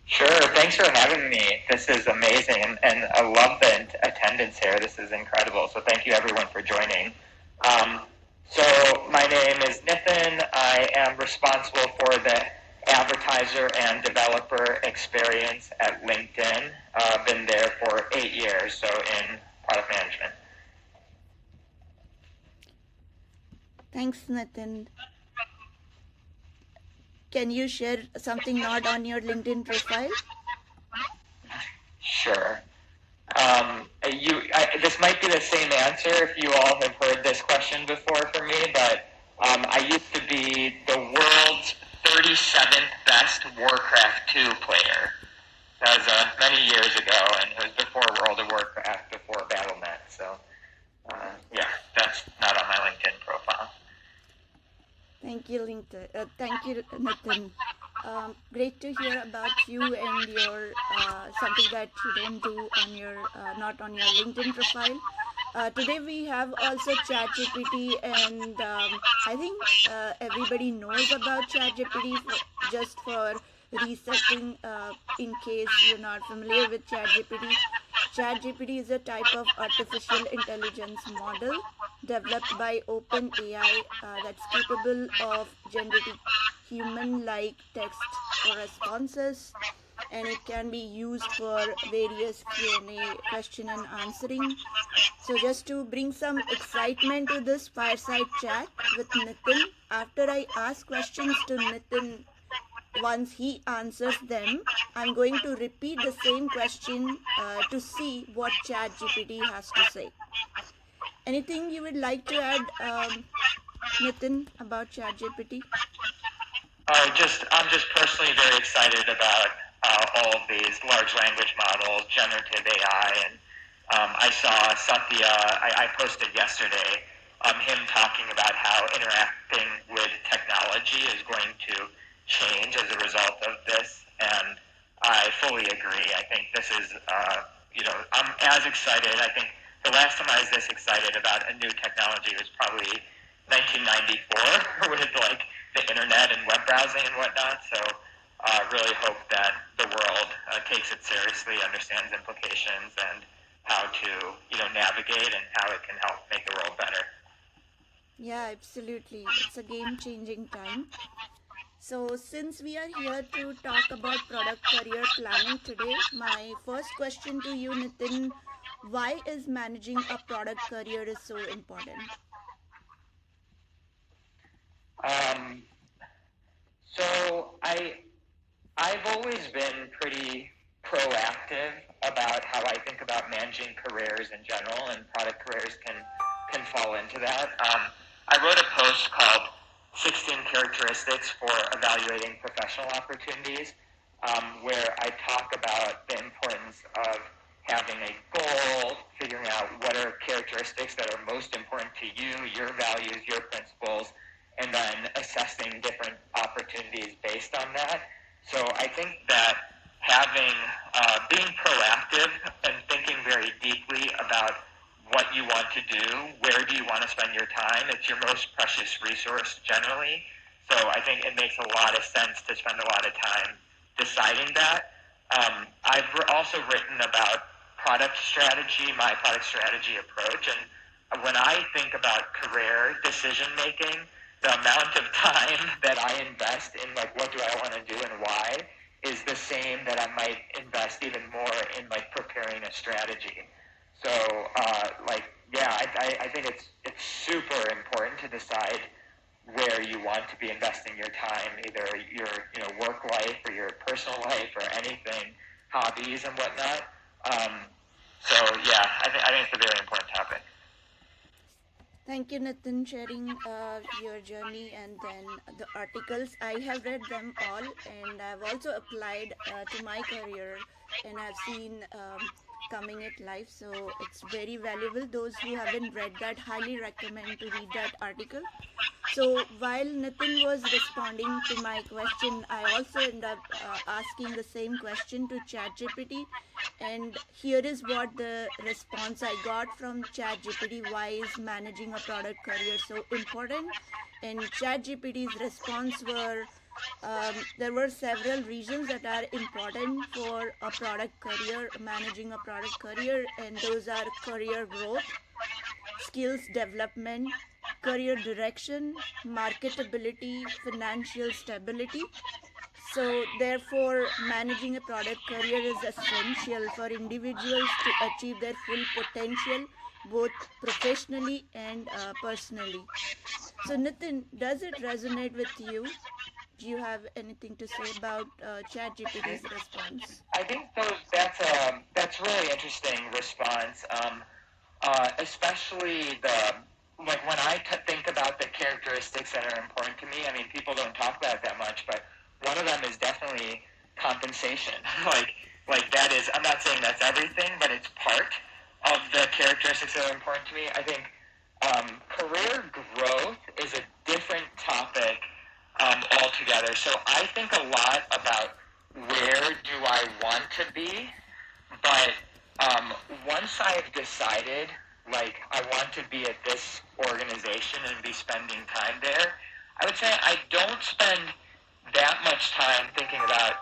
Sure. Thanks for having me. This is amazing, and I love the attendance here. This is incredible. So thank you everyone for joining. Um, so my name is Nitin. I am responsible for the advertiser and developer experience at LinkedIn. Been there for 8 years, so in product management. Thanks, Nitin. Can you share something not on your LinkedIn profile? Sure. This might be the same answer if you all have heard this question before for me, but I used to be the world's 37th best Warcraft 2 player. That was many years ago, and it was before World of Warcraft, before Battle.net. So, yeah, that's not on my LinkedIn profile. Thank you, LinkedIn. Thank you, Nitin. Great to hear about you and your something that you don't do on your not on your LinkedIn profile. Today we have also ChatGPT, and I think everybody knows about ChatGPT just for resetting. In case you're not familiar with ChatGPT, ChatGPT is a type of artificial intelligence model developed by OpenAI that's capable of generating human like text or responses, and it can be used for various Q&A question and answering. So just to bring some excitement to this fireside chat with Nitin, after I ask questions to Nitin, once he answers them, I'm going to repeat the same question to see what ChatGPT has to say. Anything you would like to add, Nitin, about ChatGPT? I'm just personally very excited about all of these large language models, generative AI, and I saw Satya. I posted yesterday him talking about how interacting with technology is going to change as a result of this, and I fully agree. I think this is, I'm as excited. I think the last time I was this excited about a new technology was probably 1994 with like the internet and web browsing and whatnot. So really hope that the world takes it seriously, understands implications, and how to navigate and how it can help make the world better. Yeah, absolutely. It's a game changing time. So, since we are here to talk about product career planning today, my first question to you, Nitin, why is managing a product career is so important? Um, I've always been pretty proactive about how I think about managing careers in general, and product careers can fall into that. I wrote a post called 16 Characteristics for Evaluating Professional Opportunities, where I talk about the importance of having a goal, figuring out what are characteristics that are most important to you, your values, your principles, and then assessing different opportunities based on that. So I think that being proactive and thinking very deeply about what you want to do, where do you want to spend your time, it's your most precious resource generally. So I think it makes a lot of sense to spend a lot of time deciding that. I've also written about product strategy, my product strategy approach, and when I think about career decision making, the amount of time that I invest in like what do I want to do and why is the same that I might invest even more in like preparing a strategy. So I think it's super important to decide where you want to be investing your time, either your work life or your personal life or anything, hobbies and whatnot. Um, I think it's a very important topic. Thank you, Nitin, sharing your journey and then the articles. I have read them all, and I've also applied to my career, and I've seen coming at life. So it's very valuable. Those who haven't read that, highly recommend to read that article. So while Nitin was responding to my question, I also end up asking the same question to ChatGPT, and here is what the response I got from ChatGPT. Why is managing a product career so important? And ChatGPT's response were There were several reasons that are important for a product career, managing a product career, and those are career growth, skills development, career direction, marketability, financial stability. So, therefore, managing a product career is essential for individuals to achieve their full potential, both professionally and personally. So, Nitin, does it resonate with you? Do you have anything to say about ChatGPT's response? I think that's really interesting response. Especially the like when think about the characteristics that are important to me. I mean, people don't talk about it that much, but one of them is definitely compensation. like that is. I'm not saying that's everything, but it's part of the characteristics that are important to me. I think career growth is a different topic altogether. So I think a lot about where do I want to be, but um, once I've decided, like, I want to be at this organization and be spending time there, I would say I don't spend that much time thinking about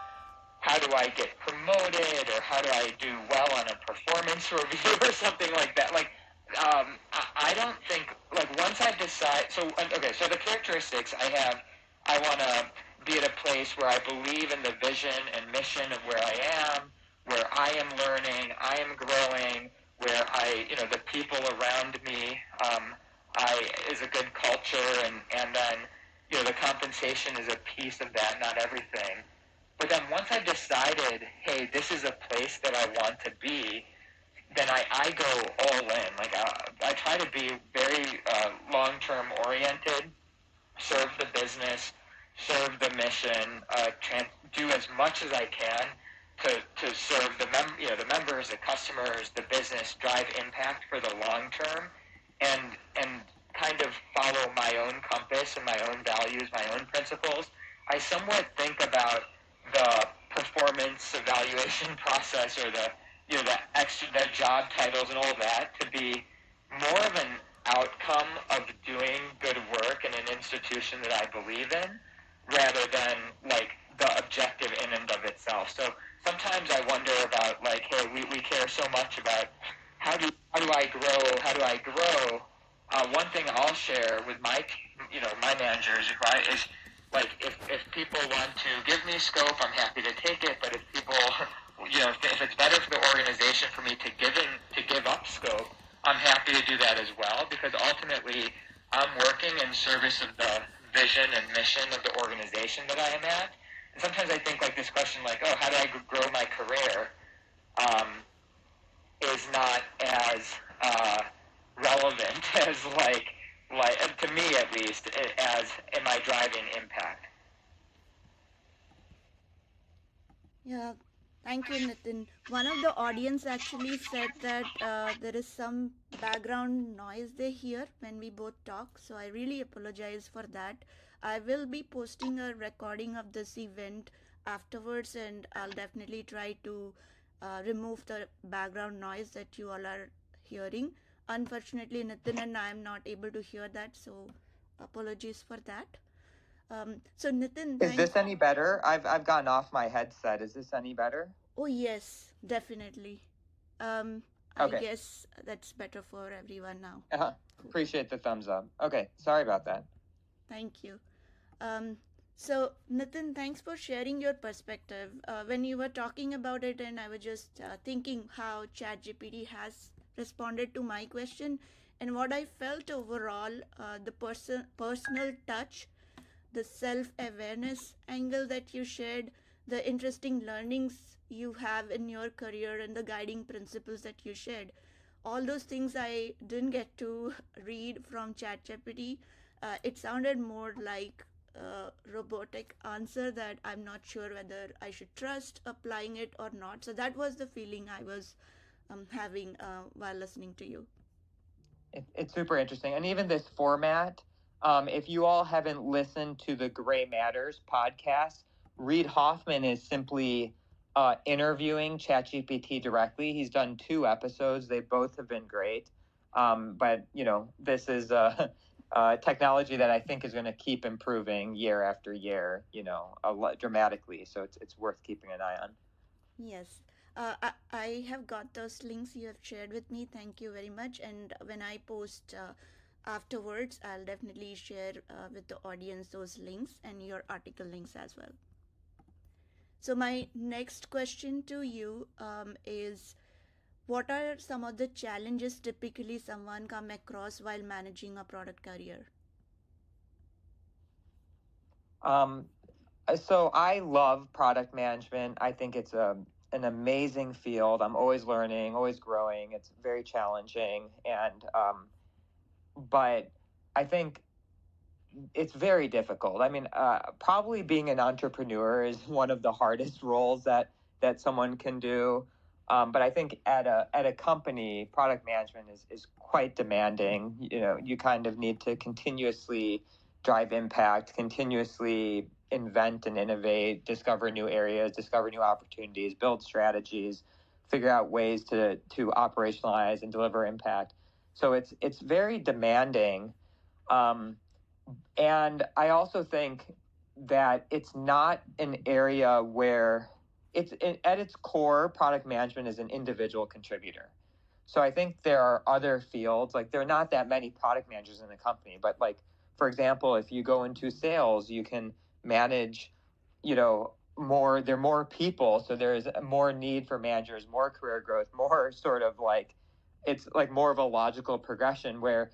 how do I get promoted or how do I do well on a performance review or something like that. Like, I don't think, like, once I decide, so, okay, so the characteristics I have, I want to be at a place where I believe in the vision and mission of where I am, where I am learning, I am growing, where the people around me, is a good culture, and then, the compensation is a piece of that, not everything. But then once I've decided, hey, this is a place that I want to be, then I go all in. Like I try to be very long-term oriented, serve the business, serve the mission, do as much as I can to serve the members, the customers, the business, drive impact for the long term, and kind of follow my own compass and my own values, my own principles. I somewhat think about the performance evaluation process or the job titles and all that to be more of an outcome of doing good work in an institution that I believe in rather than like the objective in and of itself. So sometimes I wonder about like, hey, we care so much about how do I grow? How do I grow? One thing I'll share with my managers is like if people want to give me scope, I'm happy to take it. But if people, if it's better for the organization for me to give up scope, I'm happy to do that as well because ultimately I'm working in service of the vision and mission of the organization that I am at. And sometimes I think like this question, like, oh, how do I grow my career? Um, is not as relevant as to me at least as am I driving impact. Yeah, thank you, Nitin. One of the audience actually said that there is some background noise they hear when we both talk, so I really apologize for that. I will be posting a recording of this event afterwards, and I'll definitely try to remove the background noise that you all are hearing. Unfortunately, Nitin and I am not able to hear that, so apologies for that. So Nitin, Is this any better? I've gotten off my headset. Is this any better? Oh yes, definitely. I Okay. guess that's better for everyone now. Cool. Appreciate the thumbs up. Okay, sorry about that. Thank you. So Nitin, thanks for sharing your perspective. When you were talking about it, and I was just thinking how ChatGPT has responded to my question, and what I felt overall, the personal touch, the self awareness angle that you shared, the interesting learnings you have in your career, and the guiding principles that you shared. All those things I didn't get to read from ChatGPT. It sounded more like a robotic answer that I'm not sure whether I should trust applying it or not. So that was the feeling I was having while listening to you. It's super interesting. And even this format, if you all haven't listened to the Gray Matters podcast, Reid Hoffman is simply interviewing ChatGPT directly. He's done 2 episodes. They both have been great. But, this is technology that I think is going to keep improving year after year, dramatically. So it's worth keeping an eye on. Yes. I have got those links you have shared with me. Thank you very much. And when I post afterwards, I'll definitely share with the audience those links and your article links as well. So, my next question to you is, what are some of the challenges typically someone come across while managing a product career? So I love product management. I think it's an amazing field. I'm always learning, always growing. It's very challenging, and but I think it's very difficult. I mean, probably being an entrepreneur is one of the hardest roles that someone can do. But I think at a company, product management is quite demanding. You kind of need to continuously drive impact, continuously invent and innovate, discover new areas, discover new opportunities, build strategies, figure out ways to operationalize and deliver impact. So it's very demanding. And I also think that it's not an area where at its core, product management is an individual contributor. So I think there are other fields, like there are not that many product managers in the company, but like, for example, if you go into sales, you can manage, there are more people. So there's more need for managers, more career growth, more sort of like, it's like more of a logical progression where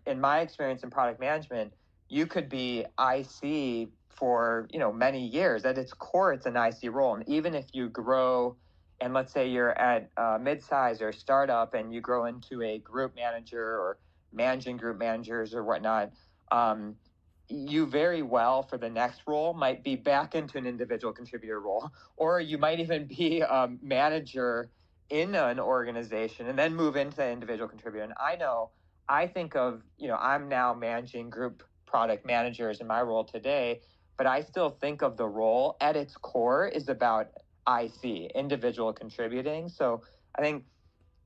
in my experience in product management, you could be IC for many years. At its core, it's an IC role, and even if you grow, and let's say you're at mid-size or startup, and you grow into a group manager or managing group managers or whatnot, you very well for the next role might be back into an individual contributor role, or you might even be a manager in an organization and then move into the individual contributor. And I think of, I'm now managing group product managers in my role today, but I still think of the role at its core is about IC, individual contributing. So I think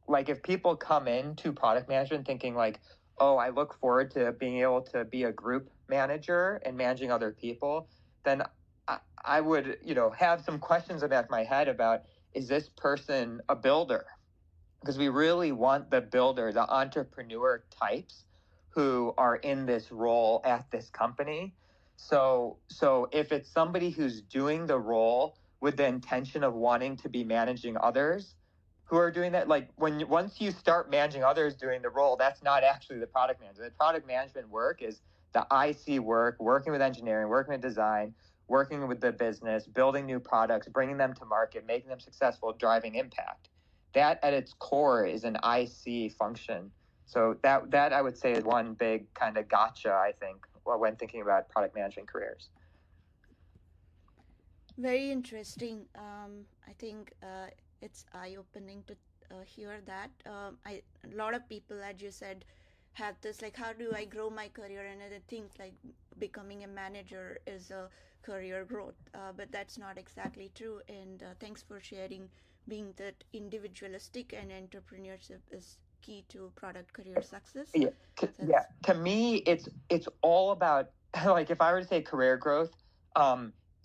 like if people come into product management thinking like, oh, I look forward to being able to be a group manager and managing other people, then I would, have some questions in the back of my head about, is this person a builder? Because we really want the builder, the entrepreneur types who are in this role at this company. So if it's somebody who's doing the role with the intention of wanting to be managing others who are doing that, like once you start managing others doing the role, that's not actually the product manager. The product management work is the IC work, working with engineering, working with design, working with the business, building new products, bringing them to market, making them successful, driving impact. That at its core is an IC function. So that I would say is one big kind of gotcha, I think, when thinking about product management careers. Very interesting. I think it's eye-opening to hear that. A lot of people, as you said, have this like, how do I grow my career? And they think like becoming a manager is a career growth, but that's not exactly true. And thanks for sharing. Being that individualistic and entrepreneurship is key to product career success. To me, it's all about like if I were to say career growth,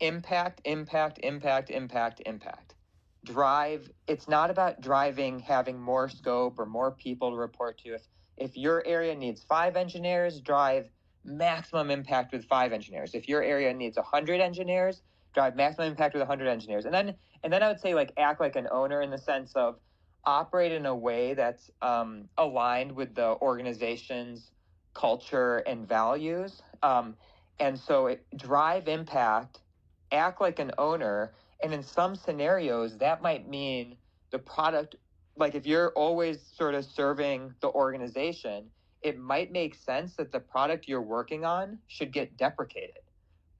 impact, impact, impact, impact, impact. Drive. It's not about driving, having more scope or more people to report to. If your area needs 5 engineers, drive maximum impact with 5 engineers. If your area needs 100 engineers, drive maximum impact with 100 engineers. And then I would say like act like an owner in the sense of operate in a way that's aligned with the organization's culture and values. And so drive impact, act like an owner. And in some scenarios, that might mean the product, like if you're always sort of serving the organization, it might make sense that the product you're working on should get deprecated.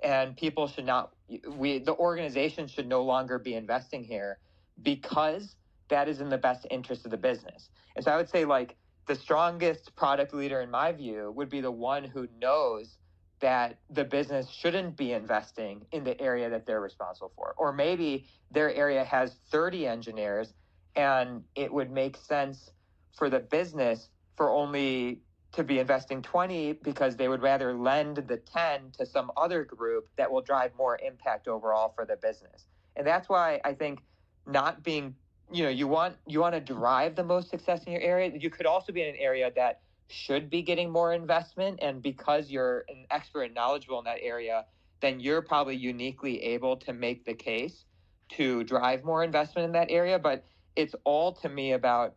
And people should not, the organization should no longer be investing here because that is in the best interest of the business. And so I would say like the strongest product leader in my view would be the one who knows that the business shouldn't be investing in the area that they're responsible for. Or maybe their area has 30 engineers and it would make sense for the business for only to be investing 20 because they would rather lend the 10 to some other group that will drive more impact overall for the business. And that's why I think not being, you want to drive the most success in your area. You could also be in an area that should be getting more investment, and because you're an expert and knowledgeable in that area, then you're probably uniquely able to make the case to drive more investment in that area. But it's all, to me, about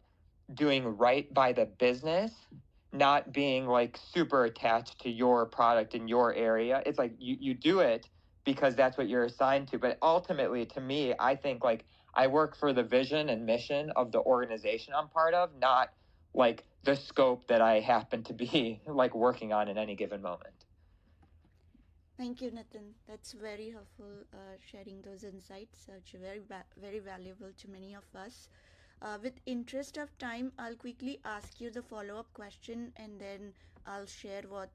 doing right by the business, not being like super attached to your product in your area. It's like you do it because that's what you're assigned to. But ultimately, to me, I think like I work for the vision and mission of the organization I'm part of, not like the scope that I happen to be like working on in any given moment. Thank you, Nitin. That's very helpful, sharing those insights. It's very valuable to many of us. With interest of time, I'll quickly ask you the follow-up question, and then I'll share what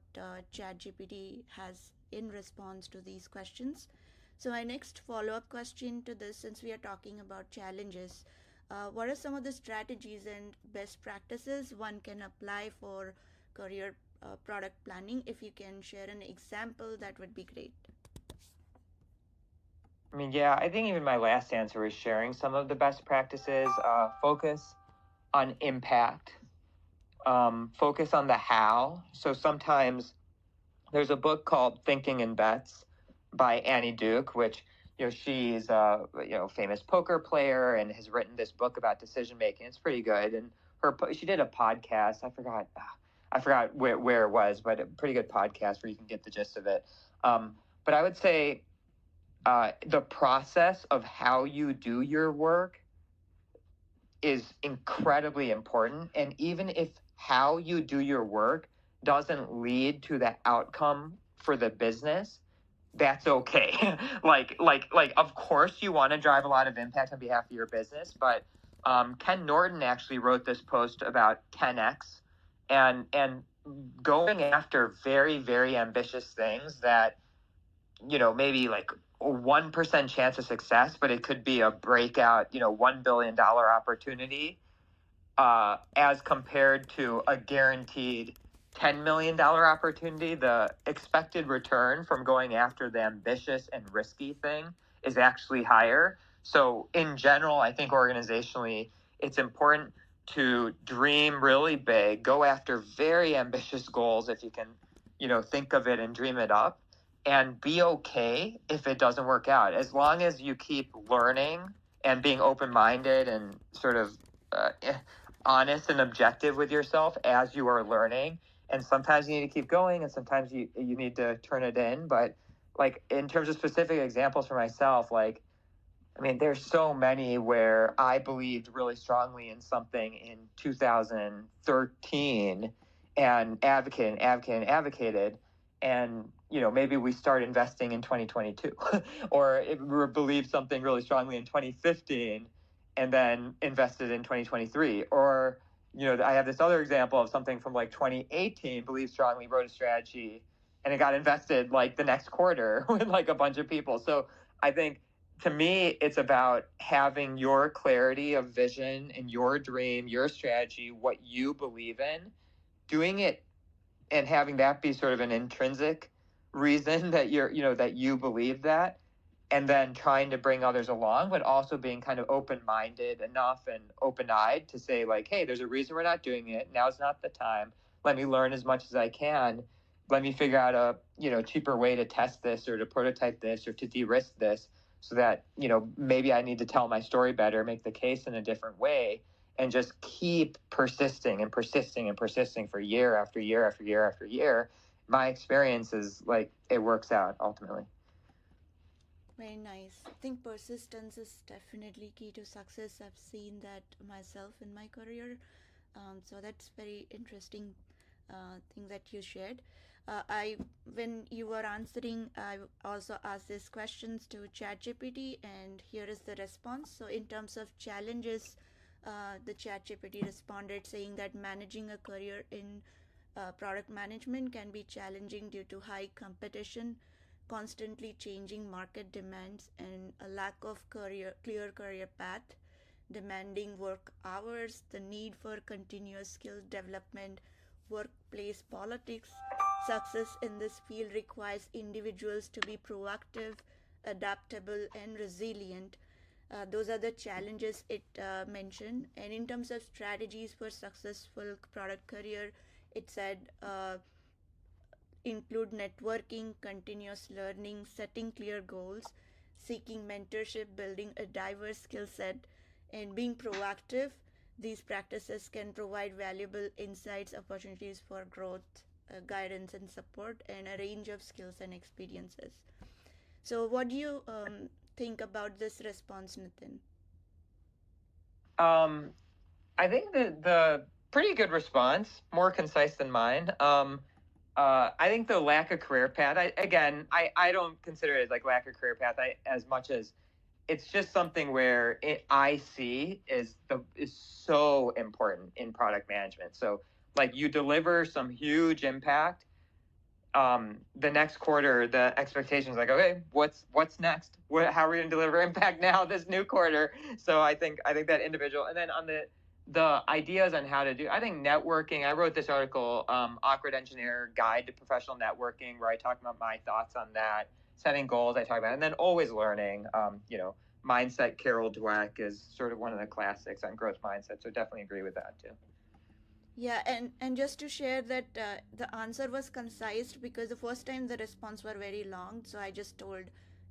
ChatGPT has in response to these questions. So my next follow-up question to this, since we are talking about challenges, what are some of the strategies and best practices one can apply for career product planning? If you can share an example, that would be great. I mean, yeah, I think even my last answer was sharing some of the best practices. Focus on impact, focus on the how. So sometimes there's a book called Thinking in Bets by Annie Duke, which she's a famous poker player and has written this book about decision making. It's pretty good, and she did a podcast. I forgot where it was, but a pretty good podcast where you can get the gist of it. But I would say the process of how you do your work is incredibly important. And even if how you do your work doesn't lead to the outcome for the business, that's okay. like, of course you want to drive a lot of impact on behalf of your business, but Ken Norton actually wrote this post about 10x and going after very, very ambitious things that, maybe like a 1% chance of success, but it could be a breakout, $1 billion opportunity, as compared to a guaranteed $10 million opportunity. The expected return from going after the ambitious and risky thing is actually higher. So in general, I think organizationally, it's important to dream really big, go after very ambitious goals if you can, think of it and dream it up, and be okay if it doesn't work out. As long as you keep learning and being open-minded and sort of honest and objective with yourself as you are learning. And sometimes you need to keep going, and sometimes you need to turn it in. But like in terms of specific examples for myself, like, I mean, there's so many where I believed really strongly in something in 2013 and advocated. And, maybe we start investing in 2022 or we believed something really strongly in 2015 and then invested in 2023. Or, I have this other example of something from like 2018, believed strongly, wrote a strategy, and it got invested like the next quarter with like a bunch of people. So I think, to me, it's about having your clarity of vision and your dream, your strategy, what you believe in, doing it and having that be sort of an intrinsic reason that that you believe that, and then trying to bring others along, but also being kind of open-minded enough and open-eyed to say like, hey, there's a reason we're not doing it. Now's not the time. Let me learn as much as I can. Let me figure out a, cheaper way to test this or to prototype this or to de-risk this, so that, maybe I need to tell my story better, make the case in a different way, and just keep persisting and persisting and persisting for year after year after year after year. My experience is like it works out ultimately. Very nice. I think persistence is definitely key to success. I've seen that myself in my career. So that's very interesting thing that you shared. When you were answering, I also asked these questions to ChatGPT, and here is the response. So in terms of challenges, the ChatGPT responded saying that managing a career in product management can be challenging due to high competition, constantly changing market demands, and a lack of clear career path, demanding work hours, the need for continuous skill development, workplace politics. Success in this field requires individuals to be proactive, adaptable, and resilient. Those are the challenges it mentioned. And in terms of strategies for successful product career, it said include networking, continuous learning, setting clear goals, seeking mentorship, building a diverse skill set, and being proactive. These practices can provide valuable insights, opportunities for growth, guidance, and support, and a range of skills and experiences. So, what do you think about this response, Nitin? I think that the pretty good response, more concise than mine. I think the lack of career path. I don't consider it like lack of career path. As much as it's just something where I see is so important in product management. So like you deliver some huge impact. The next quarter, the expectation is like, okay, what's next? How are we going to deliver impact now this new quarter? So I think that individual, and then on the ideas on how to do, I think networking. I wrote this article, Awkward Engineer Guide to Professional Networking, where I talk about my thoughts on that, setting goals. I talk about, and then always learning. Mindset. Carol Dweck is sort of one of the classics on growth mindset. So definitely agree with that too. Yeah, and just to share that the answer was concise because the first time the response were very long, so I just told,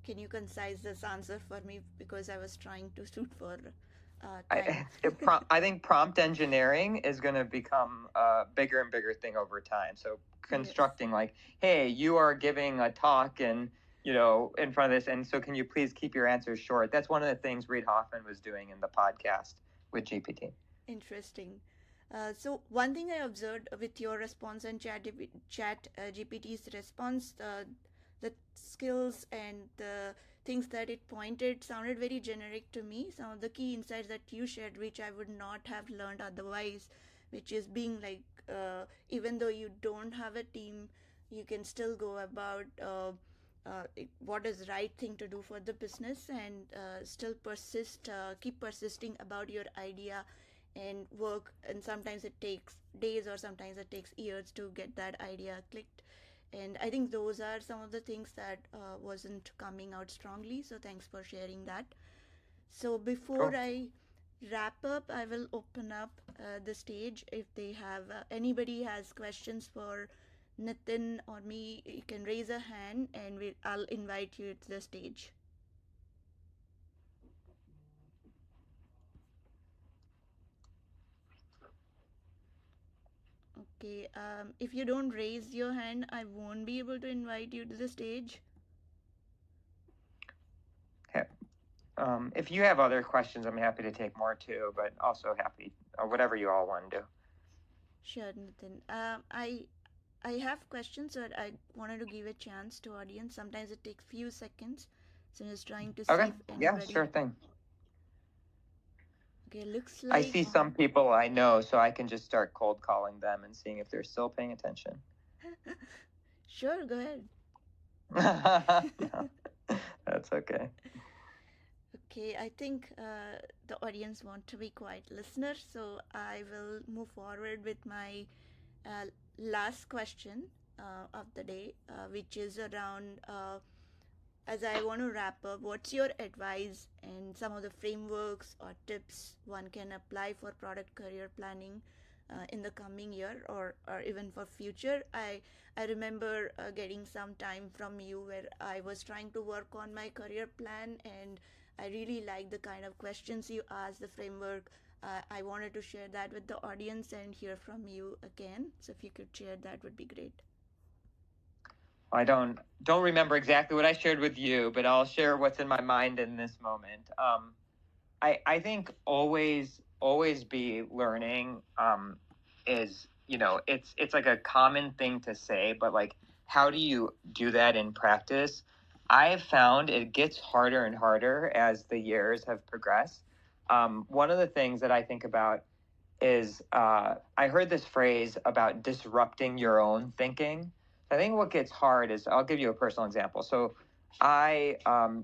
"Can you concise this answer for me?" Because I was trying to shoot for time. I think prompt engineering is going to become a bigger and bigger thing over time. So Yes, constructing like, hey, you are giving a talk and in front of this, and so can you please keep your answers short? That's one of the things Reid Hoffman was doing in the podcast with GPT. interesting. So one thing I observed with your response and chat GPT's response, the skills and the things that it pointed sounded very generic to me. Some of the key insights that you shared, which I would not have learned otherwise, which is being like, even though you don't have a team, you can still go about what is right thing to do for the business and still keep persisting about your idea and work. And sometimes it takes days or sometimes it takes years to get that idea clicked. And I think those are some of the things that wasn't coming out strongly, so thanks for sharing that. So before Cool. I wrap up, I will open up the stage. If they have anybody has questions for Nitin or me, you can raise a hand and I'll invite you to the stage. Okay, if you don't raise your hand, I won't be able to invite you to the stage. Okay. If you have other questions, I'm happy to take more too, but also happy whatever you all want to do. Sure, Nitin. I have questions, but I wanted to give a chance to audience. Sometimes it takes few seconds, so I'm just trying to see Okay. if Yeah, anybody. sure thing. Okay, looks I like. see some people I know, so I can just start cold calling them and seeing if they're still paying attention. Sure, go ahead. No, that's okay. Okay, I think the audience want to be quiet listeners, so I will move forward with my uh, last question of the day, which is around as I want to wrap up, what's your advice and some of the frameworks or tips one can apply for product career planning in the coming year or even for future? I remember getting some time from you where I was trying to work on my career plan, and I really like the kind of questions you asked, the framework. I wanted to share that with the audience and hear from you again. So if you could share, that would be great. I don't remember exactly what I shared with you, but I'll share what's in my mind in this moment. I think always be learning is it's like a common thing to say, but like how do you do that in practice? I have found it gets harder and harder as the years have progressed. One of the things that I think about is I heard this phrase about disrupting your own thinking. I think what gets hard is I'll give you a personal example. So I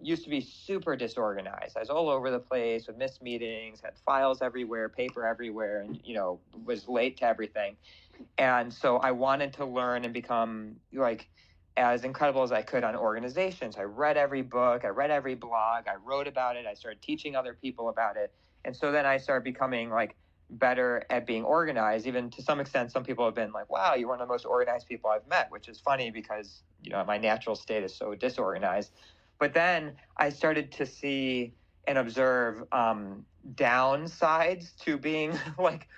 used to be super disorganized. I was all over the place with missed meetings, had files everywhere, paper everywhere, and was late to everything. And so I wanted to learn and become like as incredible as I could on organizations. I read every book, I read every blog, I wrote about it, I started teaching other people about it. And so then I started becoming like better at being organized. Even to some extent, some people have been like, wow, you're one of the most organized people I've met, which is funny because my natural state is so disorganized. But then I started to see and observe downsides to being like,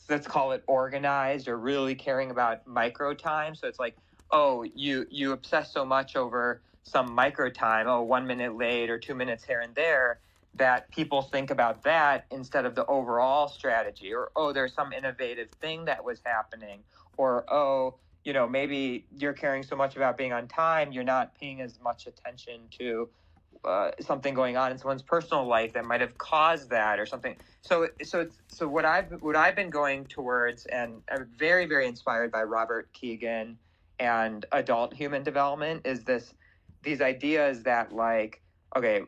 let's call it organized or really caring about micro time. So it's like, oh, you obsess so much over some micro time, 1 minute late or 2 minutes here and there, that people think about that instead of the overall strategy. Or, oh, there's some innovative thing that was happening. Or, oh, maybe you're caring so much about being on time, you're not paying as much attention to something going on in someone's personal life that might have caused that or something. So what I've been going towards, and I'm very, very inspired by Robert Keegan and adult human development, is these ideas that like, okay,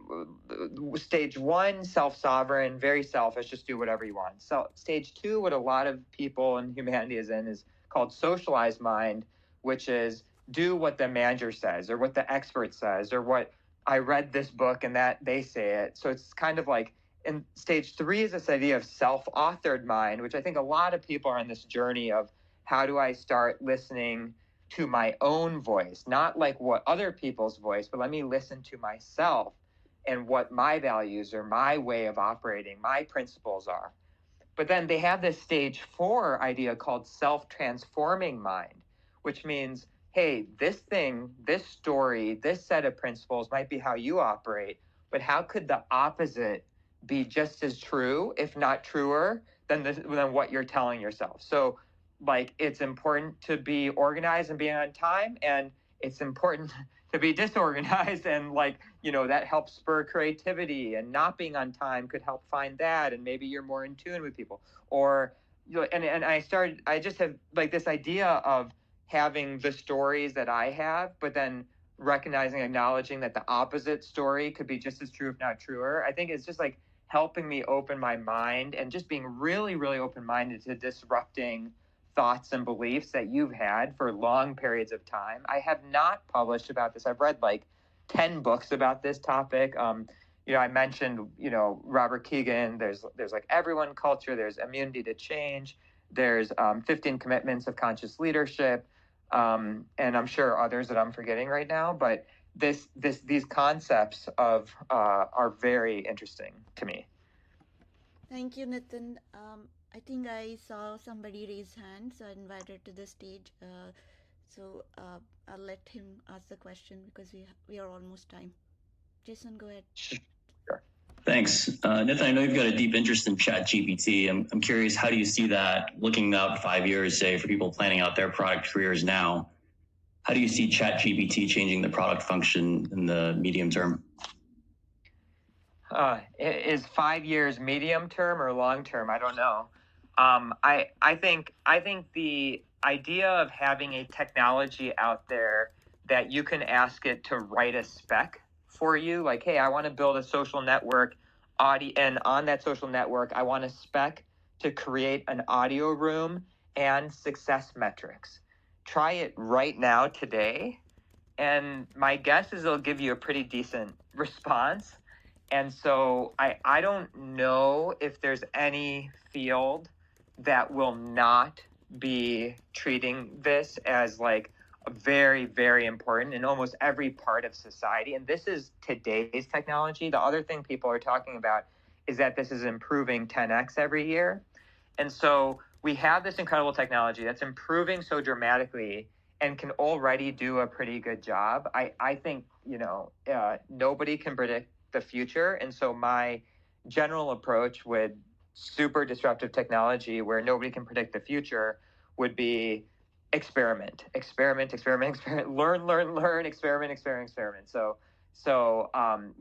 stage 1, self-sovereign, very selfish, just do whatever you want. So stage 2, what a lot of people in humanity is in, is called socialized mind, which is do what the manager says or what the expert says or what I read this book and that they say it. So it's kind of like, in stage 3 is this idea of self-authored mind, which I think a lot of people are on this journey of how do I start listening to my own voice, not like what other people's voice, but let me listen to myself and what my values or my way of operating, my principles are. But then they have this stage 4 idea called self-transforming mind, which means, hey, this thing, this story, this set of principles might be how you operate, but how could the opposite be just as true, if not truer, than what you're telling yourself? So, like, it's important to be organized and be on time, and it's important to be disorganized, and like, that helps spur creativity, and not being on time could help find that, and maybe you're more in tune with people. Or and I just have like this idea of having the stories that I have, but then recognizing, acknowledging that the opposite story could be just as true, if not truer. I think it's just like helping me open my mind and just being really, really open-minded to disrupting thoughts and beliefs that you've had for long periods of time. I have not published about this. I've read like 10 books about this topic. I mentioned, Robert Keegan, there's like everyone culture, there's immunity to change, there's 15 commitments of conscious leadership, and I'm sure others that I'm forgetting right now, but these concepts are very interesting to me. Thank you, Nitin. I think I saw somebody raise hand, so I invited to the stage. I'll let him ask the question because we are almost time. Jason, go ahead. Sure. Thanks. Nitin, I know you've got a deep interest in ChatGPT. I'm curious, how do you see that looking out 5 years, say, for people planning out their product careers now? How do you see ChatGPT changing the product function in the medium term? Is 5 years medium term or long term? I don't know. I think the idea of having a technology out there that you can ask it to write a spec for you, like, hey, I want to build a social network and on that social network, I want a spec to create an audio room and success metrics. Try it right now today, and my guess is it'll give you a pretty decent response. And so I don't know if there's any field that will not be treating this as like very, very important in almost every part of society. And this is today's technology. The other thing people are talking about is that this is improving 10x every year. And so we have this incredible technology that's improving so dramatically and can already do a pretty good job. I think, nobody can predict the future. And so my general approach with super disruptive technology where nobody can predict the future would be experiment, learn, experiment. So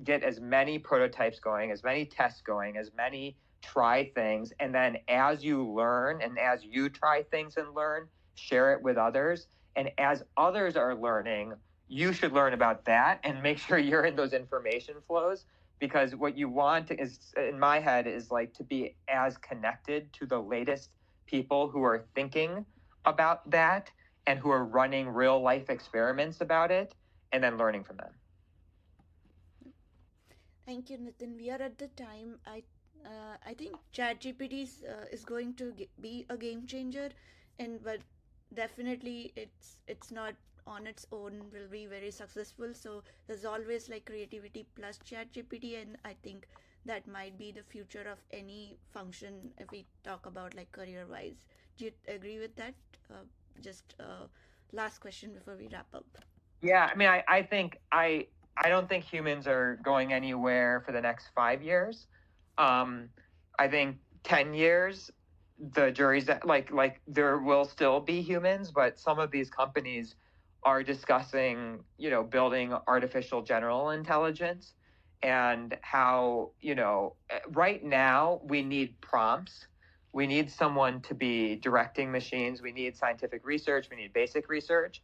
get as many prototypes going, as many tests going, as many try things. And then as you learn and as you try things and learn, share it with others. And as others are learning, you should learn about that and make sure you're in those information flows, because what you want is, in my head, is like to be as connected to the latest people who are thinking about that and who are running real life experiments about it, and then learning from them. Thank you, Nitin. We are at the time. I think ChatGPT is going to be a game changer, but definitely it's not on its own will be very successful. So there's always like creativity plus ChatGPT, and I think that might be the future of any function if we talk about like career wise. Do you agree with that? Just last question before we wrap up. Yeah, I mean, I think I don't think humans are going anywhere for the next 5 years. I think 10 years, the jury's like there will still be humans, but some of these companies are discussing, building artificial general intelligence, and how, right now we need prompts. We need someone to be directing machines. We need scientific research. We need basic research.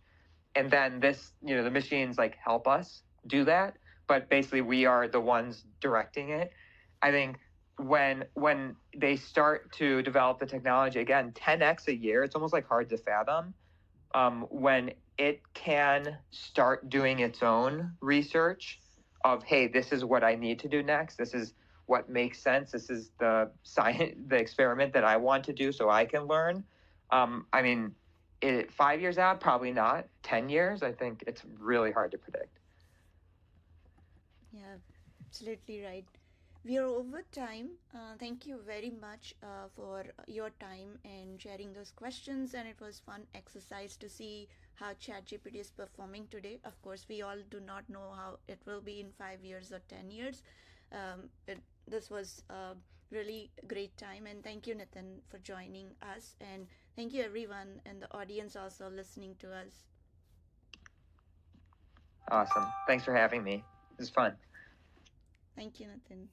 And then this, the machines like help us do that, but basically we are the ones directing it. I think when they start to develop the technology, again, 10x a year, it's almost like hard to fathom. When it can start doing its own research of, hey, this is what I need to do next, this is what makes sense, this is the science, the experiment that I want to do so I can learn. I mean, 5 years out, probably not. 10 years, I think it's really hard to predict. Yeah, absolutely right. We are over time. Thank you very much for your time and sharing those questions. And it was fun exercise to see how ChatGPT is performing today. Of course, we all do not know how it will be in 5 years or 10 years. This was a really great time. And thank you, Nitin, for joining us. And thank you, everyone, and the audience also listening to us. Awesome. Thanks for having me. It was fun. Thank you, Nitin.